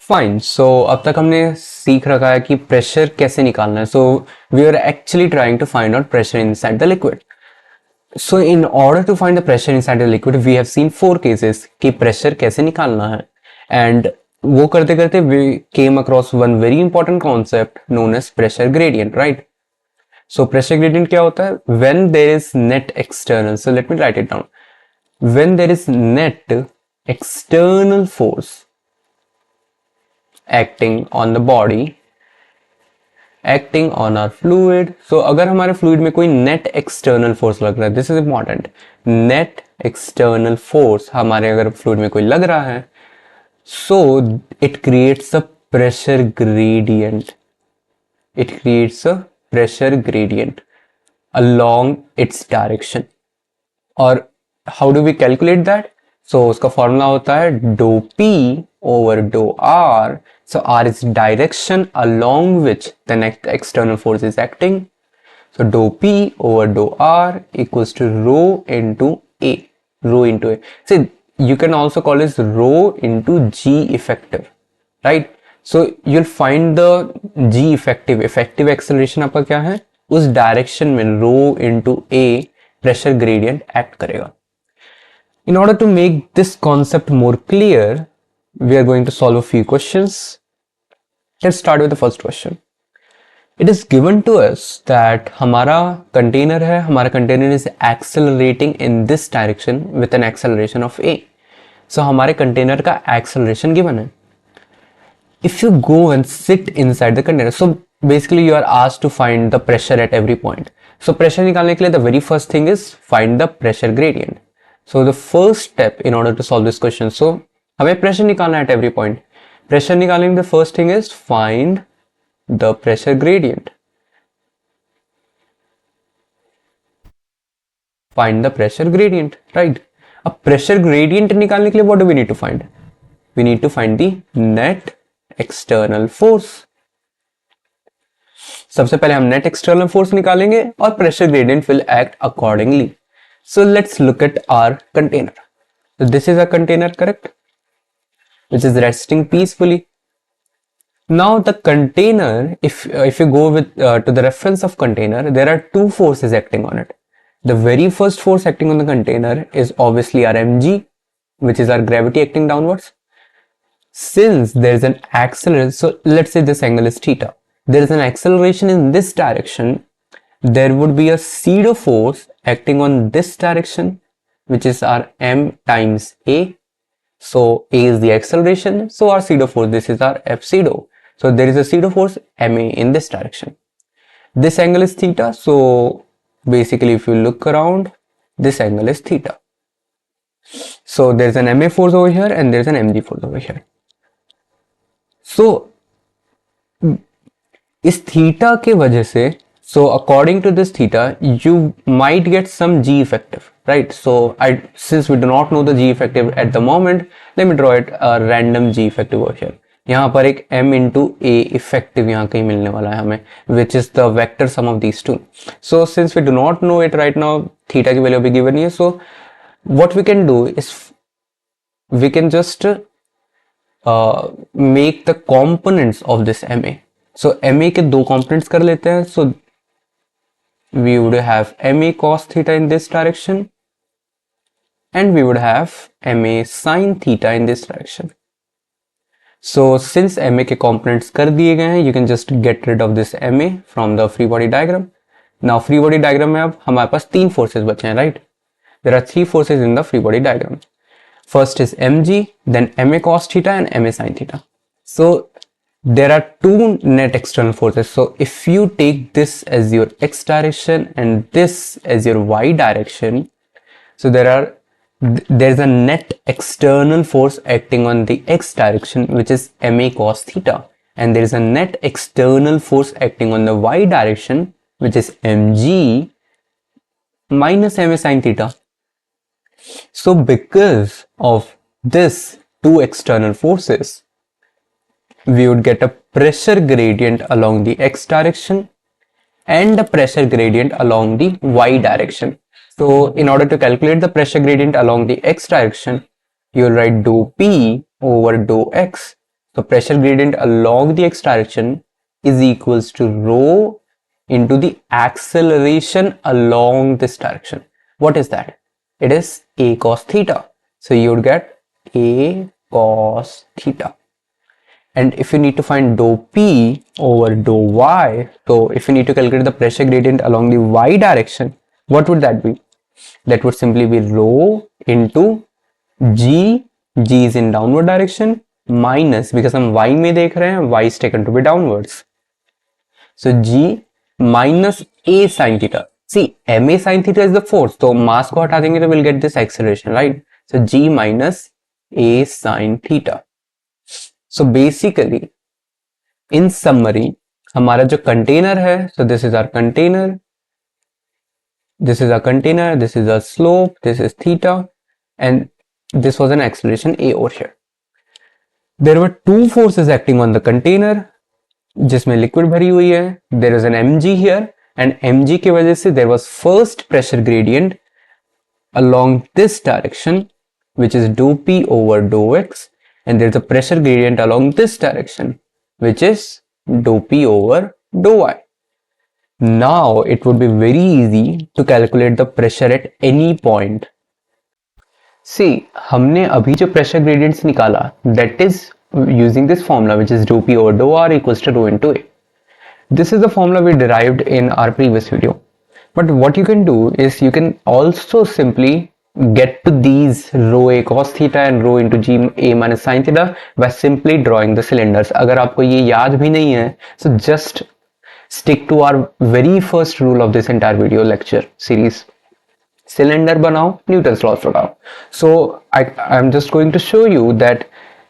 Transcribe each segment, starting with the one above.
Fine. सो अब तक हमने सीख रखा है कि प्रेशर कैसे निकालना है. So we are actually trying to find out pressure inside the liquid. So in order to find the pressure inside the liquid, we have seen 4 cases कि pressure कैसे निकालना है. And वो करते करते we came across one very important concept known as pressure gradient, right? So pressure gradient क्या होता है? When there is net external, so let me write it down. When there is net external force acting on the body, acting on our fluid. So अगर हमारे fluid में कोई net external force लग रहा है, this is important, net external force हमारे अगर fluid में कोई लग रहा है, so it creates a pressure gradient. It creates a pressure gradient along its direction. और how do we calculate that? So उसका फॉर्मूला होता है do P over dou r. So r is direction along which the next external force is acting. So dou p over dou r equals to rho into a. Rho into a. See, you can also call this rho into g effective, right? So you'll find the g effective. Effective acceleration आपका क्या है? उस direction में rho into a pressure gradient act करेगा. In order to make this concept more clear, we are going to solve a few questions. Let's start with the first question. It is given to us that हमारा container है, हमारा container is accelerating in this direction with an acceleration of a. So हमारे container का acceleration given है. If you go and sit inside the container, so basically you are asked to find the pressure at every point. So pressure निकालने के लिए the very first thing is find the pressure gradient. So the first step in order to solve this question, so हमें pressure निकालना है at every point. Pressure निकालने the first thing is find the pressure gradient. Find the pressure gradient, right. अब pressure gradient निकालने के लिए what do we need to find? We need to find the net external force. सबसे पहले हम net external force निकालेंगे और pressure gradient will act accordingly. So let's look at our container. So this is a container, correct, which is resting peacefully. Now the container, if you go with to the reference of container, there are two forces acting on it. The very first force acting on the container is obviously our mg, which is our gravity acting downwards. Since there is an acceleration, so let's say this angle is theta, there is an acceleration in this direction, there would be a pseudo force acting on this direction, which is our m times a. So a is the acceleration, so our pseudo force, this is our f pseudo. So there is a pseudo force ma in this direction. This angle is theta, so basically if you look around, this angle is theta. So there is an ma force over here and there is an mg force over here. So इस theta के वजह से, so according to this theta, you might get some g effective, right? So since we do not know the g effective at the moment, let me draw it a random g effective over here. यहाँ पर एक m into a effective यहाँ कहीं मिलने वाला है हमें, which is the vector sum of these two. So since we do not know it right now, theta की value अभी given नहीं है, so what we can do is we can just make the components of this ma. So ma के दो components कर लेते हैं. So we would have ma cos theta in this direction and we would have ma sin theta in this direction. So since ma के components कर दिए गए हैं, you can just get rid of this ma from the free body diagram. Now free body diagram में अब हमारे पास तीन forces बचे हैं, right? There are three forces in the free body diagram. First is mg, then ma cos theta and ma sin theta. So there are two net external forces. So if you take this as your x direction and this as your y direction, so there is a net external force acting on the x direction, which is ma cos theta, and there is a net external force acting on the y direction, which is mg minus ma sin theta. So because of this two external forces, we would get a pressure gradient along the x direction and a pressure gradient along the y direction. So in order to calculate the pressure gradient along the x direction, you'll write dou p over dou x. So pressure gradient along the x direction is equals to rho into the acceleration along this direction. What is that? It is a cos theta. So you would get a cos theta. And if you need to find dou p over dou y, so if you need to calculate the pressure gradient along the y direction, what would that be? That would simply be rho into g is in downward direction, minus, because हम y में देख रहे हैं, y is taken to be downwards. So g minus a sin theta. See, ma sin theta is the force, तो mass को हटा देंगे तो we'll get this acceleration, right? So g minus a sin theta. So basically, in summary, हमारा जो container है, so this is our container, this is our container, this is our slope, this is theta, and this was an acceleration a over here. There were two forces acting on the container, जिसमें liquid भरी हुई है. There is an mg here, and mg की वजह से there was first pressure gradient along this direction, which is dou p over dou x, and there is a pressure gradient along this direction, which is dou p over dou y. Now it would be very easy to calculate the pressure at any point. See, हमने अभी जो pressure gradients निकाला, that is using this formula, which is dou p over dou r equals to rho into a. This is the formula we derived in our previous video. But what you can do is you can also simply get to these rho a cos theta and rho into g a minus sin theta by simply drawing the cylinders. अगर आपको ये याद भी नहीं है, so just stick to our very first rule of this entire video lecture series. Cylinder बनाओ, Newton's laws लगाओ. So I'm just going to show you that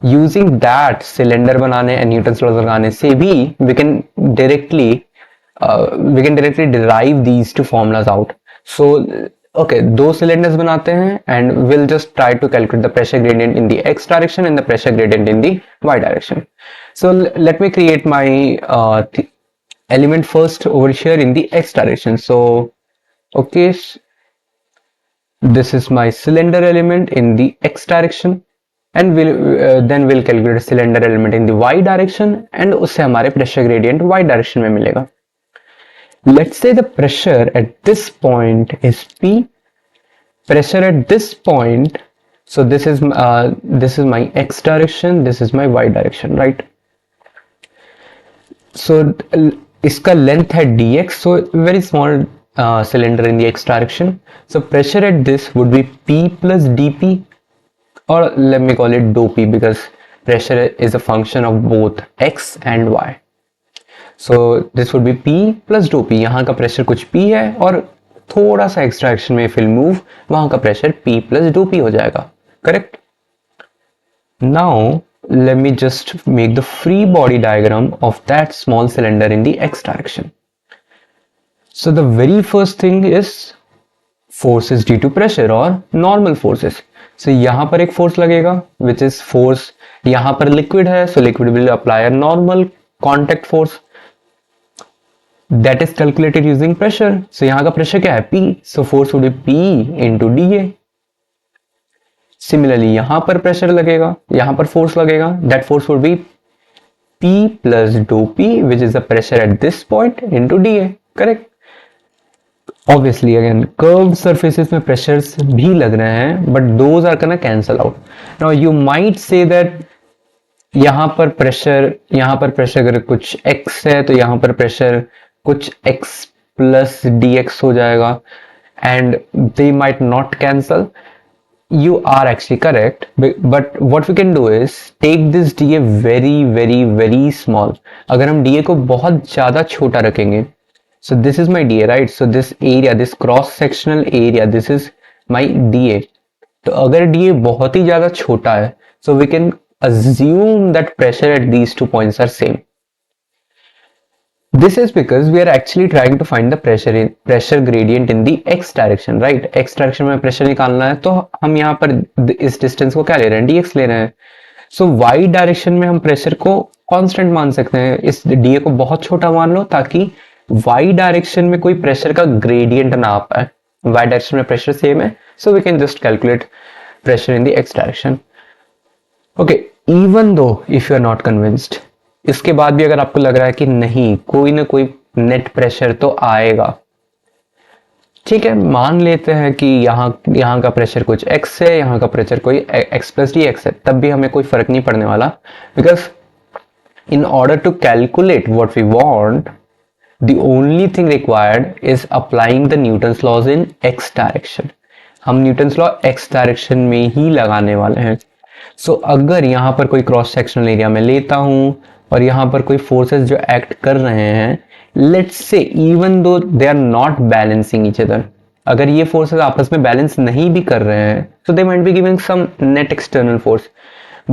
using that cylinder बनाने and Newton's laws लगाने से भी we can directly derive these two formulas out. So okay, दो cylinders बनाते हैं and we'll just try to calculate the pressure gradient in the x direction and the pressure gradient in the y direction. So let me create my element first over here in the x direction. So okay, this is my cylinder element in the x direction, and then we'll calculate a cylinder element in the y direction, and उससे हमारे pressure gradient y direction में मिलेगा. Let's say the pressure at this point is P. Pressure at this point, so this is my x direction, this is my y direction, right? So इसका length है dx, so very small cylinder in the x direction. So pressure at this would be P plus dP, or let me call it dou P, because pressure is a function of both x and y. So this would be P plus dou P. यहाँ का pressure कुछ P है और थोड़ा सा x direction में if we'll move, वहाँ का pressure P plus dou P हो जाएगा, correct? Now let me just make the free body diagram of that small cylinder in the x direction. So the very first thing is forces due to pressure or normal forces. So यहाँ पर एक force लगेगा, which is force. यहाँ पर liquid है, so liquid will apply a normal contact force that is calculated using pressure. So यहाँ का pressure क्या है? P. So force would be P into dA. Similarly यहाँ पर pressure लगेगा, यहाँ पर force लगेगा. That force would be P plus dou P, which is the pressure at this point into dA. Correct? Obviously again curved surfaces में pressures भी लग रहे हैं, but those are gonna cancel out. Now you might say that यहाँ पर pressure अगर कुछ x है तो यहाँ पर pressure कुछ x plus dx हो जाएगा, and they might not cancel. You are actually correct, but what we can do is take this dA very very very small. अगर हम dA को बहुत ज़्यादा छोटा रखेंगे, so this is my dA, right? So this area, this cross sectional area, this is my dA. तो अगर dA बहुत ही ज़्यादा छोटा है, so we can assume that pressure at these 2 points are same. This is because we are actually trying to find the pressure gradient in the x direction, right? X direction में pressure निकालना है, तो हम यहाँ पर इस distance को क्या ले रहे हैं? dx ले रहे हैं. So y direction में हम pressure को constant मान सकते हैं. इस dA को बहुत छोटा मान लो ताकि y direction में कोई pressure का gradient ना आ पाए. Y direction में pressure same है, so we can just calculate pressure in the x direction. Okay, even though if you are not convinced, इसके बाद भी अगर आपको लग रहा है कि नहीं कोई ना कोई नेट प्रेशर तो आएगा, ठीक है, मान लेते हैं कि यहाँ का प्रेशर कुछ x है, यहाँ का प्रेशर कोई x प्लस डी एक्स है, तब भी हमें कोई फर्क नहीं पड़ने वाला, because in order to calculate what we want, the only thing required is applying the Newton's laws in x direction. हम न्यूटन्स लॉ x डायरेक्शन में ही लगाने वाले हैं. सो अगर यहाँ पर कोई क्रॉस सेक्शनल एरिया में लेता हूँ और यहाँ पर कोई फोर्सेस जो एक्ट कर रहे हैं, let's say even though they are not balancing each other, अगर ये फोर्सेस आपस में बैलेंस नहीं भी कर रहे हैं, so they might be giving some net external force,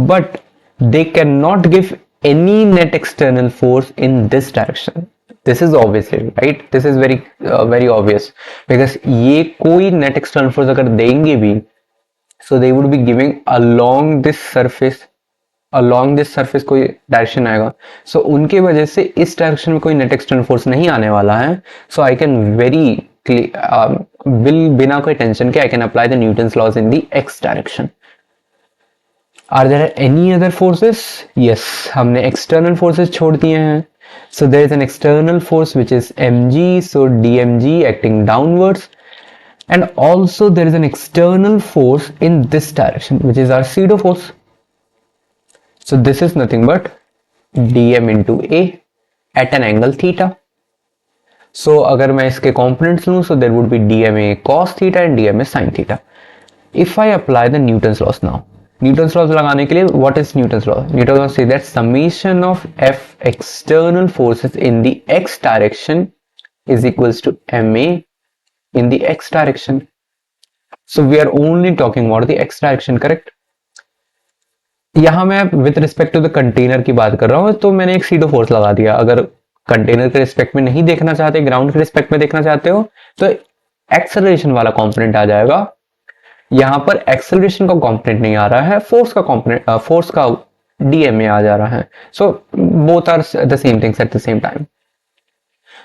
but they cannot give any net external force in this direction. This is obviously right, this is very obvious, because ये कोई net external force अगर देंगे भी, so they would be giving along this surface कोई direction आएगा, so उनके वजह से इस डायरेक्शन में कोई नेट एक्सटर्नल फोर्स नहीं आने वाला है. so I can बिना कोई टेंशन के I can apply the Newton's laws in the x direction. Are there any other forces? Yes, हमने external forces छोड़ दिए हैं. So there is an external force which is mg, so dmg acting downwards, and also there is an external force in this direction which is our pseudo-force. So this is nothing but dm into a at an angle theta. So अगर मैं इसके components लूँ, so there would be dma cos theta and dma sin theta. If I apply the Newton's laws now, Newton's law लगाने के लिए what is Newton's law? Newton law says that summation of F external forces in the x direction is equals to m a in the x direction. So we are only talking about the x direction, correct? यहां मैं with respect to the container की बात कर रहा हूं, तो मैंने एक सीडो फोर्स लगा दिया. अगर कंटेनर के रिस्पेक्ट में नहीं देखना चाहते, ग्राउंड के रिस्पेक्ट में देखना चाहते हो, तो एक्सेलरेशन वाला कंपोनेंट आ जाएगा. यहां पर एक्सेलरेशन का कंपोनेंट नहीं आ रहा है, फोर्स का कंपोनेंट, फोर्स का डीएमए आ जा रहा है. So both are the same things at the same time.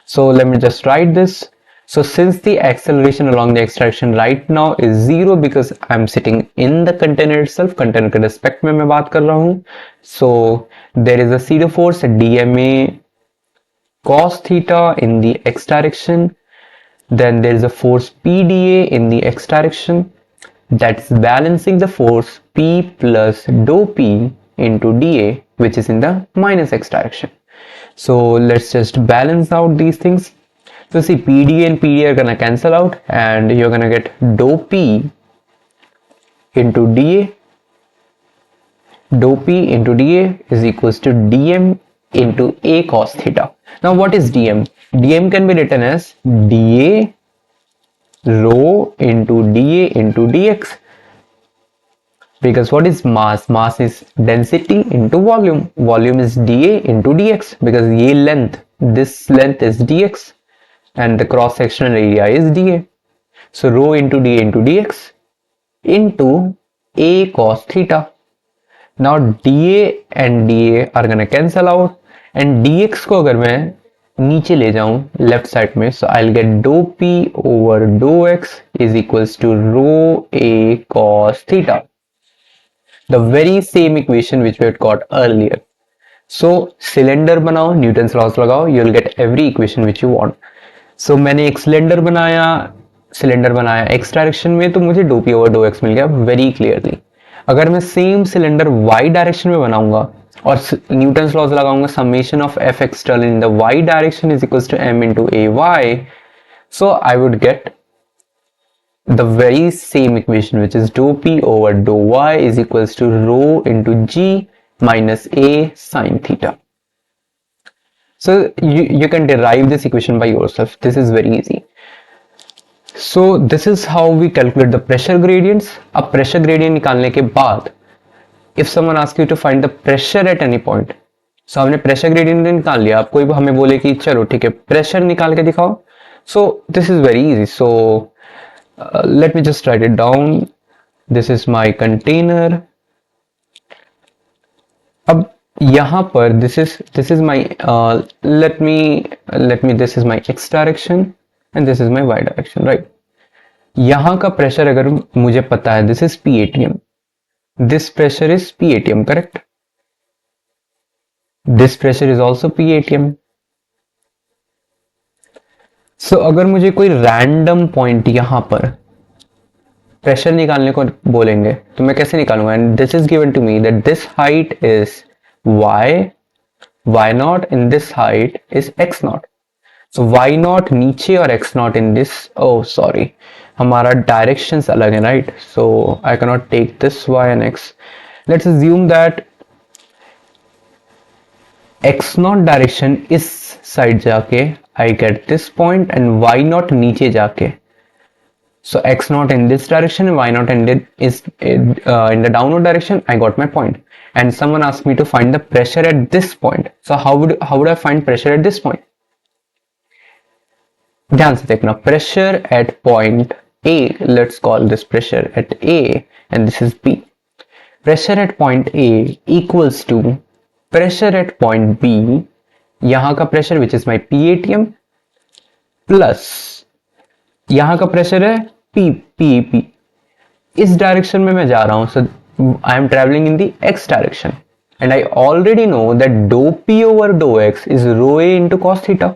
So let me just write this. So since the acceleration along the x direction right now is zero, because I am sitting in the container itself, container के respect में मैं बात कर रहा हूं. So there is a pseudo force d m a cos theta in the x direction, then there is a force pda in the x direction that's balancing the force P plus dou P into dA, which is in the minus x direction. So let's just balance out these things. So see, PDA and PDA are gonna cancel out, and you're gonna get dou P into dA. Dou P into dA is equals to dm into a cos theta. Now what is dm? Dm can be written as dA rho into dA into dx, because what is mass? Mass is density into volume. Volume is dA into dx, because ये length, this length is dx and the cross sectional area is dA. So rho into dA into dx into a cos theta. Now dA and dA are gonna cancel out, and dx को अगर मैं नीचे ले जाऊं left side में, so I'll get dou p over dou x is equals to rho a cos theta, the very same equation which we had got earlier. So cylinder बनाओ, Newton's loss लगाओ, you'll get every equation which you want. So मैंने एक cylinder बनाया x direction में, तो मुझे dou p over dou x मिल गया very clearly. अगर मैं सेम सिलेंडर y डायरेक्शन में बनाऊंगा और न्यूटन्स लॉज लगाऊंगा, summation of F external in the y direction is equals to m into ay, so I would get the very same equation, which is dou p over dou y is equals to rho into g minus a sin theta. So you can derive this equation by yourself. This is very easy. So this is how we calculate the pressure gradients. अब pressure gradient निकालने के बाद, if someone asks you to find the pressure at any point, so हमने pressure gradient निकाल लिया. अब कोई हमें बोले कि चलो ठीक है pressure निकाल के दिखाओ, so this is very easy. So let me just write it down. This is my container. अब यहाँ पर this is my this is my x direction and this is my y direction, right? यहाँ का pressure अगर मुझे पता है, this is p atm, this pressure is p atm, correct? This pressure is also P ATM. So अगर मुझे कोई random point यहां पर प्रेशर निकालने को बोलेंगे तो मैं कैसे निकालूंगा? And this is given to me that this height is y naught in this height is x naught. So y naught नीचे और x naught in this, oh sorry, हमारा डायरेक्शंस अलग है, right? So I can not take this y and x। Let's assume that x naught direction इस side जाके I get this point and y naught नीचे जाके, so x naught in this direction and y naught is in the downward direction. I got my point. And someone asked me to find the pressure at this point. So how would I find pressure at this point? ध्यान से देखना, pressure at point A, let's call this pressure at A and this is B. Pressure at point A equals to pressure at point B, यहाँ का pressure which is my P ATM plus यहां का pressure है P. इस direction में मैं जा रहा हूं, so I am travelling in the x direction and I already know that do P over do x is rho a into cos theta.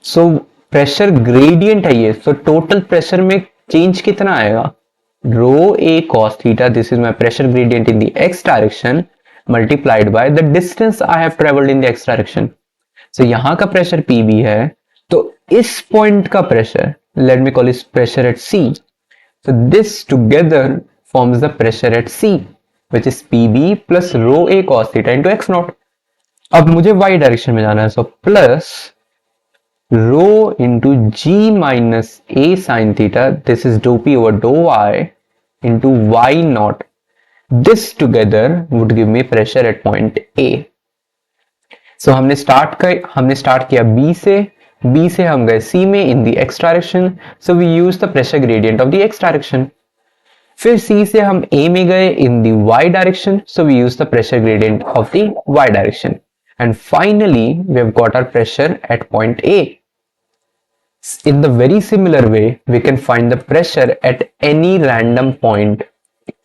So pressure gradient है ये, सो टोटल प्रेशर में change कितना आएगा? Rho a cos theta, this is my pressure gradient in the x direction multiplied by the distance I have travelled in the x direction. So यहां का pressure P B है, तो इस point का pressure, let me call इस pressure at C, so this together forms the pressure at C which is P B plus rho a cos theta into x naught. अब मुझे y direction में जाना है, so plus rho into g minus a sine theta, this is do P over do y into y naught. This together would give me pressure at point A. So हमने start किया B से हम गए C में in the x direction, so we use the pressure gradient of the x direction. फिर C से हम A में गए in the y direction, so we use the pressure gradient of the y direction and finally we have got our pressure at point A। In the very similar way we can find the pressure at any random point।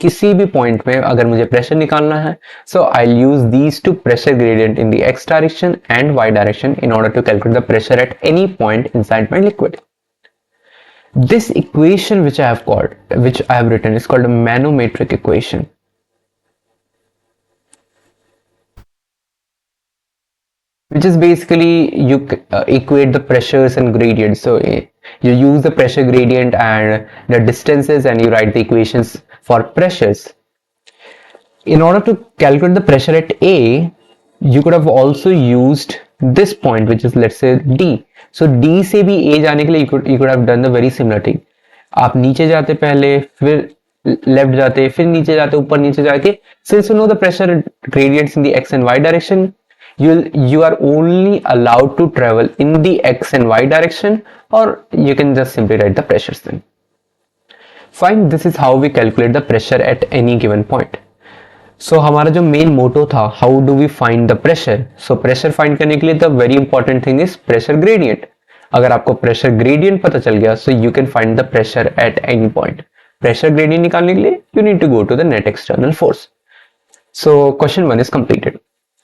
किसी भी point में अगर मुझे pressure निकालना है, so I'll use these two pressure gradient in the x direction and y direction in order to calculate the pressure at any point inside my liquid. This equation which I have written is called a manometric equation. Which is basically you equate the pressures and gradients. So you use the pressure gradient and the distances and you write the equations for pressures. In order to calculate the pressure at A, you could have also used this point which is let's say D. So D से भी A जाने के लिए you could have done the very similar thing. आप नीचे जाते पहले, फिर लेफ्ट जाते, फिर नीचे जाते, ऊपर नीचे जाके, since you know the pressure gradients in the x and y direction, you are only allowed to travel in the x and y direction, or you can just simply write the pressures then. Fine, this is how we calculate the pressure at any given point. So हमारा जो main motto था, how do we find the pressure? So pressure find करने के लिए the very important thing is pressure gradient. अगर आपको pressure gradient पता चल गया, so you can find the pressure at any point. Pressure gradient निकालने के लिए you need to go to the net external force. So question 1 is completed.